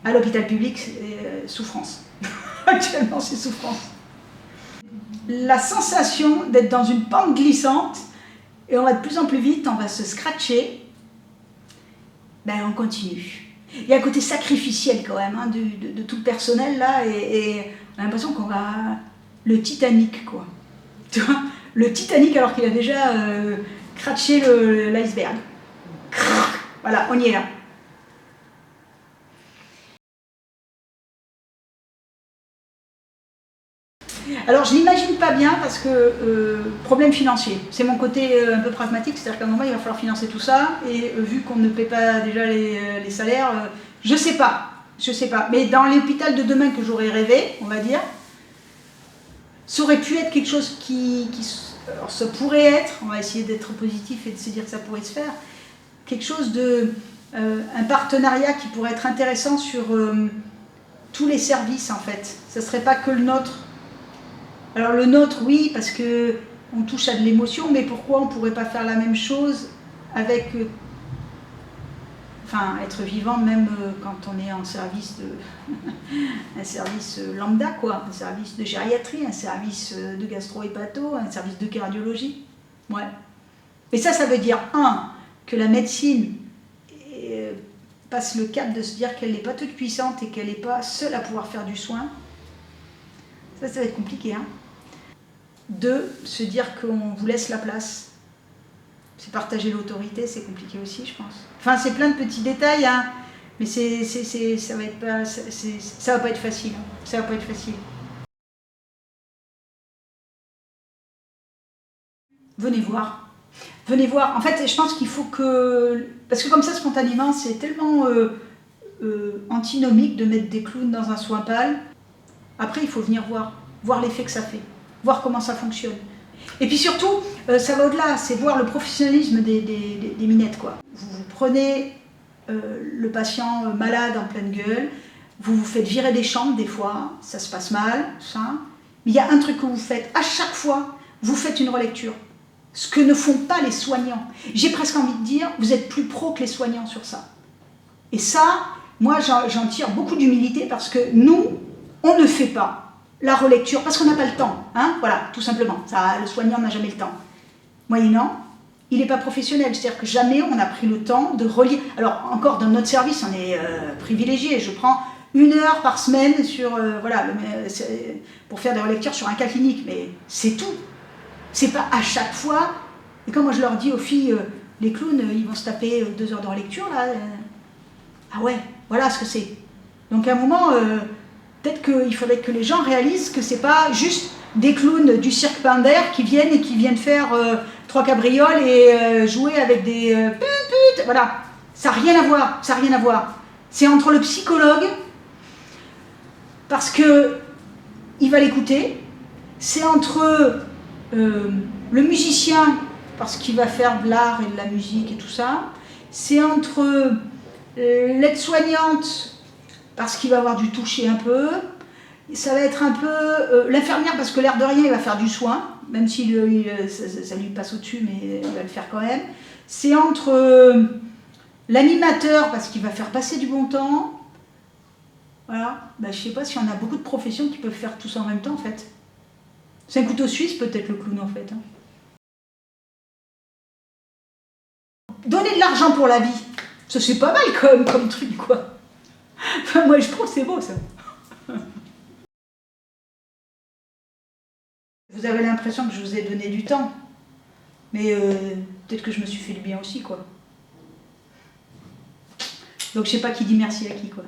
À l'hôpital public, c'est souffrance. Actuellement, c'est souffrance. La sensation d'être dans une pente glissante, et on va de plus en plus vite, on va se scratcher, ben on continue. Il y a un côté sacrificiel quand même, hein, de tout le personnel là, et on a l'impression qu'on va... Le Titanic, quoi. Tu vois, le Titanic alors qu'il a déjà cratché l'iceberg. Voilà, on y est là. Alors je l'imagine pas bien parce que problème financier, c'est mon côté un peu pragmatique, c'est-à-dire qu'à un moment il va falloir financer tout ça et vu qu'on ne paie pas déjà les salaires, je sais pas, mais dans l'hôpital de demain que j'aurais rêvé, on va dire, ça aurait pu être quelque chose alors ça pourrait être, on va essayer d'être positif et de se dire que ça pourrait se faire, quelque chose de, un partenariat qui pourrait être intéressant sur tous les services en fait, ça serait pas que le nôtre. Alors le nôtre, oui, parce qu'on touche à de l'émotion, mais pourquoi on ne pourrait pas faire la même chose avec, enfin, être vivant même quand on est en service un service lambda, quoi, un service de gériatrie, un service de gastro-hépato, un service de cardiologie. Ouais. Et ça veut dire, que la médecine passe le cap de se dire qu'elle n'est pas toute puissante et qu'elle n'est pas seule à pouvoir faire du soin. Ça va être compliqué, hein. 2, se dire qu'on vous laisse la place. C'est partager l'autorité, c'est compliqué aussi, je pense. Enfin, c'est plein de petits détails, hein, mais ça va pas être facile. Ça va pas être facile. Venez voir. Venez voir. En fait, je pense qu'il faut que... Parce que comme ça, spontanément, c'est tellement antinomique de mettre des clowns dans un soin pâle. Après, il faut venir voir l'effet que ça fait, voir comment ça fonctionne. Et puis surtout, ça va au-delà, c'est voir le professionnalisme des minettes, quoi. Vous prenez le patient malade en pleine gueule, vous vous faites virer des chambres des fois, ça se passe mal, ça. Mais il y a un truc que vous faites, à chaque fois, vous faites une relecture. Ce que ne font pas les soignants. J'ai presque envie de dire, vous êtes plus pro que les soignants sur ça. Et ça, moi j'en tire beaucoup d'humilité parce que nous, on ne fait pas la relecture, parce qu'on n'a pas le temps, hein, voilà, tout simplement. Ça, le soignant n'a jamais le temps. Moyennant, il n'est pas professionnel, c'est-à-dire que jamais on a pris le temps de relire. Alors, encore dans notre service, on est privilégié. Je prends 1 heure par semaine sur, voilà, pour faire des relectures sur un cas clinique, mais c'est tout. C'est pas à chaque fois. Et quand moi je leur dis aux filles, les clowns, ils vont se taper 2 heures de relecture, là. Ah ouais, voilà ce que c'est. Donc à un moment... peut-être qu'il faudrait que les gens réalisent que c'est pas juste des clowns du cirque Pinder qui viennent faire 3 cabrioles et jouer avec des put, voilà. Ça n'a rien à voir, ça n'a rien à voir. C'est entre le psychologue, parce que il va l'écouter, c'est entre le musicien, parce qu'il va faire de l'art et de la musique et tout ça, c'est entre l'aide-soignante, parce qu'il va avoir du toucher un peu, ça va être un peu l'infirmière parce que l'air de rien il va faire du soin, même si ça lui passe au-dessus mais il va le faire quand même. C'est entre l'animateur parce qu'il va faire passer du bon temps, voilà, ben, je sais pas s'il y en a beaucoup de professions qui peuvent faire tout ça en même temps en fait. C'est un couteau suisse peut-être le clown en fait. Hein. Donner de l'argent pour la vie, ça c'est pas mal comme truc quoi. Enfin, moi je trouve que c'est beau ça. Vous avez l'impression que je vous ai donné du temps, mais peut-être que je me suis fait du bien aussi quoi. Donc je sais pas qui dit merci à qui quoi.